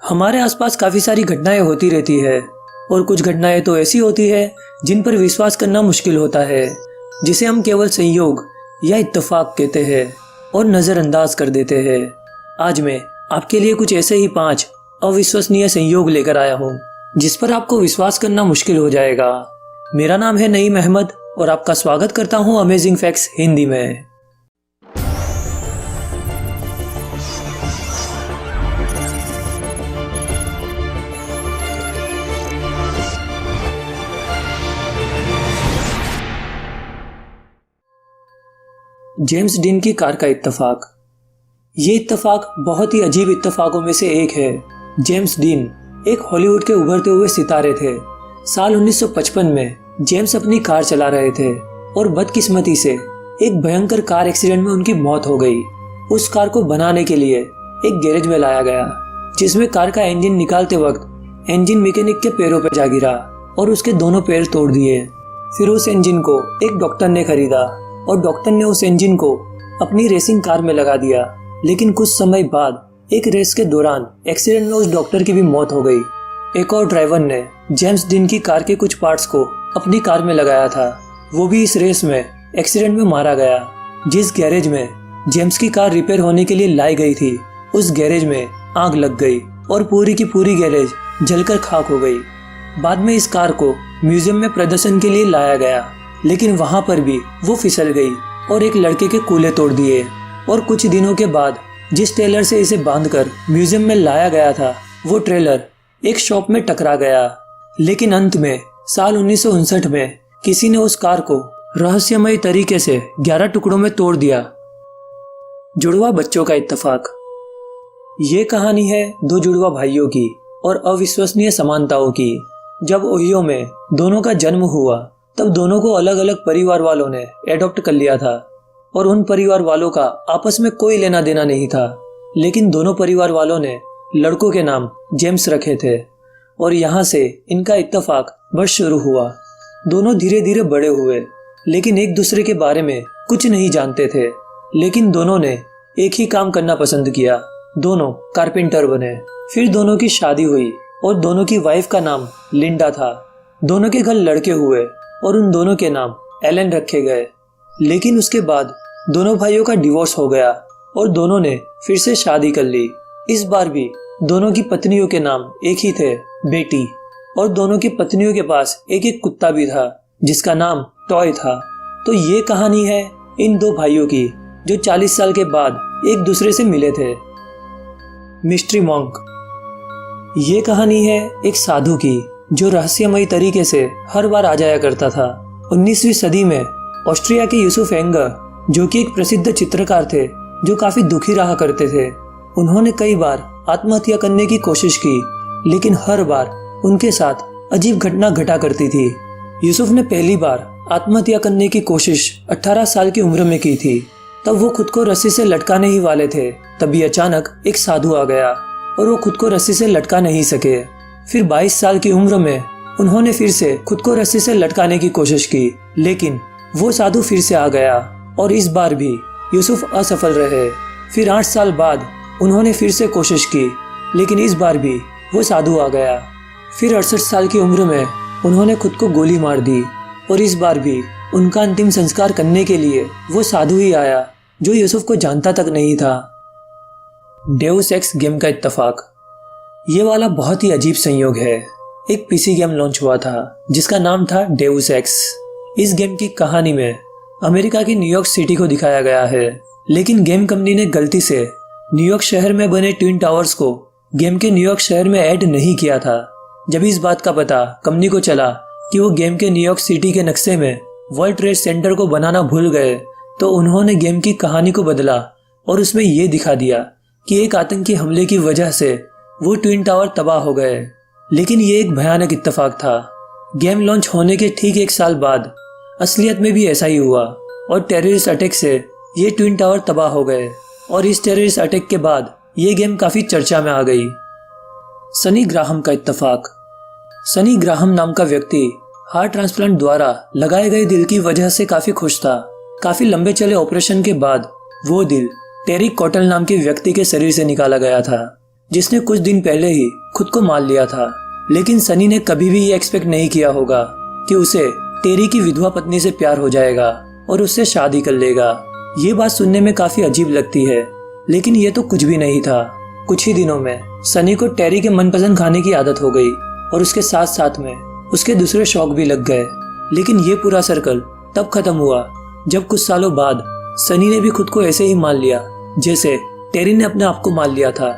हमारे आसपास काफी सारी घटनाएं होती रहती है और कुछ घटनाएं तो ऐसी होती है जिन पर विश्वास करना मुश्किल होता है, जिसे हम केवल संयोग या इत्तेफाक कहते हैं और नजरअंदाज कर देते हैं। आज मैं आपके लिए कुछ ऐसे ही 5 अविश्वसनीय संयोग लेकर आया हूँ जिस पर आपको विश्वास करना मुश्किल हो जाएगा। मेरा नाम है नईम अहमद और आपका स्वागत करता हूँ अमेजिंग फैक्ट्स हिंदी में। जेम्स डीन की कार का इत्तेफाक। ये इत्तेफाक बहुत ही अजीब इत्तेफाकों में से एक है। जेम्स डीन एक हॉलीवुड के उभरते हुए सितारे थे। साल 1955 में जेम्स अपनी कार चला रहे थे और बदकिस्मती से एक भयंकर कार एक्सीडेंट में उनकी मौत हो गई। उस कार को बनाने के लिए एक गैरेज में लाया गया, जिसमें कार का इंजन निकालते वक्त इंजन मैकेनिक के पैरों पर जा गिरा और उसके दोनों पैर तोड़ दिए। फिर उस इंजन को एक डॉक्टर ने खरीदा और डॉक्टर ने उस इंजन को अपनी रेसिंग कार में लगा दिया। लेकिन कुछ समय बाद एक रेस के दौरान एक्सीडेंट में उस डॉक्टर की भी मौत हो गई। एक और ड्राइवर ने जेम्स डीन की कार के कुछ पार्ट्स को अपनी कार में लगाया था, वो भी इस रेस में एक्सीडेंट में मारा गया। जिस गैरेज में जेम्स की कार रिपेयर होने के लिए लाई गई थी, उस गैरेज में आग लग गई और पूरी की पूरी गैरेज जलकर खाक हो गई। बाद में इस कार को म्यूजियम में प्रदर्शन के लिए लाया गया, लेकिन वहां पर भी वो फिसल गई और एक लड़के के कूल्हे तोड़ दिए। और कुछ दिनों के बाद जिस ट्रेलर से इसे बांधकर म्यूजियम में लाया गया था, वो ट्रेलर एक शॉप में टकरा गया। लेकिन अंत में साल 1959 में किसी ने उस कार को रहस्यमय तरीके से 11 टुकड़ों में तोड़ दिया। जुड़वा बच्चों का इत्तेफाक। ये कहानी है 2 जुड़वा भाइयों की और अविश्वसनीय समानताओं की। जब ओहियो में दोनों का जन्म हुआ, तब दोनों को अलग अलग परिवार वालों ने एडॉप्ट कर लिया था और उन परिवार वालों का आपस में कोई लेना देना नहीं था। लेकिन दोनों परिवार वालों ने लड़कों के नाम जेम्स रखे थे और यहाँ से इनका इत्तेफाक बस शुरू हुआ। दोनों धीरे धीरे बड़े हुए, लेकिन एक दूसरे के बारे में कुछ नहीं जानते थे। लेकिन दोनों ने एक ही काम करना पसंद किया, दोनों कारपेंटर बने। फिर दोनों की शादी हुई और दोनों की वाइफ का नाम लिंडा था। दोनों के घर लड़के हुए और उन दोनों के नाम एलन रखे गए। लेकिन उसके बाद दोनों भाइयों का डिवोर्स हो गया और दोनों ने फिर से शादी कर ली। इस बार भी दोनों की पत्नियों के नाम एक ही थे, बेटी। और दोनों की पत्नियों के पास एक एक कुत्ता भी था जिसका नाम टॉय था। तो ये कहानी है इन 2 भाइयों की जो 40 साल के बाद एक दूसरे से मिले थे। Mystery monk. ये कहानी है एक साधु की जो रहस्यमय तरीके से हर बार आ जाया करता था। 19वीं सदी में ऑस्ट्रिया के यूसुफ एंगर, जो कि एक प्रसिद्ध चित्रकार थे, जो काफी दुखी रहा करते थे, उन्होंने कई बार आत्महत्या करने की कोशिश की, लेकिन हर बार उनके साथ अजीब घटना घटा करती थी। यूसुफ ने पहली बार आत्महत्या करने की कोशिश 18 साल की उम्र में की थी। तब वो खुद को रस्सी से लटकाने ही वाले थे, तभी अचानक एक साधु आ गया और वो खुद को रस्सी से लटका नहीं सके। फिर 22 साल की उम्र में उन्होंने फिर से खुद को रस्सी से लटकाने की कोशिश की, लेकिन वो साधु फिर से आ गया और इस बार भी यूसुफ असफल रहे। फिर 8 साल बाद उन्होंने फिर से कोशिश की, लेकिन इस बार भी वो साधु आ गया। फिर 68 साल की उम्र में उन्होंने खुद को गोली मार दी और इस बार भी उनका अंतिम संस्कार करने के लिए वो साधु ही आया जो यूसुफ को जानता तक नहीं था। डेउस एक्स गेम का इत्तेफाक। ये वाला बहुत ही अजीब संयोग है। एक पीसी गेम लॉन्च हुआ था जिसका नाम था डेउस एक्स। इस गेम की कहानी में अमेरिका की न्यूयॉर्क सिटी को दिखाया गया है, लेकिन गेम कंपनी ने गलती से न्यूयॉर्क शहर में बने ट्विन टावर्स को गेम के न्यूयॉर्क शहर में ऐड नहीं किया था। जब इस बात का पता कंपनी को चला कि वो गेम के न्यूयॉर्क सिटी के नक्शे में वर्ल्ड ट्रेड सेंटर को बनाना भूल गए, तो उन्होंने गेम की कहानी को बदला और उसमें ये दिखा दिया कि एक आतंकी हमले की वजह से वो ट्विन टावर तबाह हो गए। लेकिन ये एक भयानक इत्तेफाक था। गेम लॉन्च होने के ठीक 1 साल बाद असलियत में भी ऐसा ही हुआ और टेररिस्ट अटैक से ये ट्विन टावर तबाह हो गए और इस टेररिस्ट अटैक के बाद ये गेम काफी चर्चा में आ गई। सनी ग्राहम का इत्तेफाक। सनी ग्राहम नाम का व्यक्ति हार्ट ट्रांसप्लांट द्वारा लगाए गए दिल की वजह से काफी खुश था। काफी लंबे चले ऑपरेशन के बाद वो दिल टेरी कॉटल नाम के व्यक्ति के शरीर से निकाला गया था, जिसने कुछ दिन पहले ही खुद को मार लिया था। लेकिन सनी ने कभी भी ये एक्सपेक्ट नहीं किया होगा कि उसे टेरी की विधवा पत्नी से प्यार हो जाएगा और उससे शादी कर लेगा। ये बात सुनने में काफी अजीब लगती है, लेकिन ये तो कुछ भी नहीं था। कुछ ही दिनों में सनी को टेरी के मनपसंद खाने की आदत हो गई और उसके साथ साथ में उसके दूसरे शौक भी लग गए। लेकिन ये पूरा सर्कल तब खत्म हुआ जब कुछ सालों बाद सनी ने भी खुद को ऐसे ही मार लिया जैसे टेरी ने अपने आप को मार लिया था।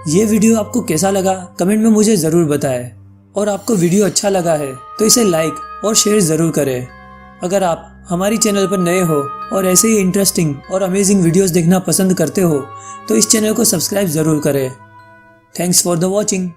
ये वीडियो आपको कैसा लगा कमेंट में मुझे ज़रूर बताएं, और आपको वीडियो अच्छा लगा है तो इसे लाइक और शेयर ज़रूर करें। अगर आप हमारी चैनल पर नए हो और ऐसे ही इंटरेस्टिंग और अमेजिंग वीडियोस देखना पसंद करते हो तो इस चैनल को सब्सक्राइब ज़रूर करें। Thanks for the watching.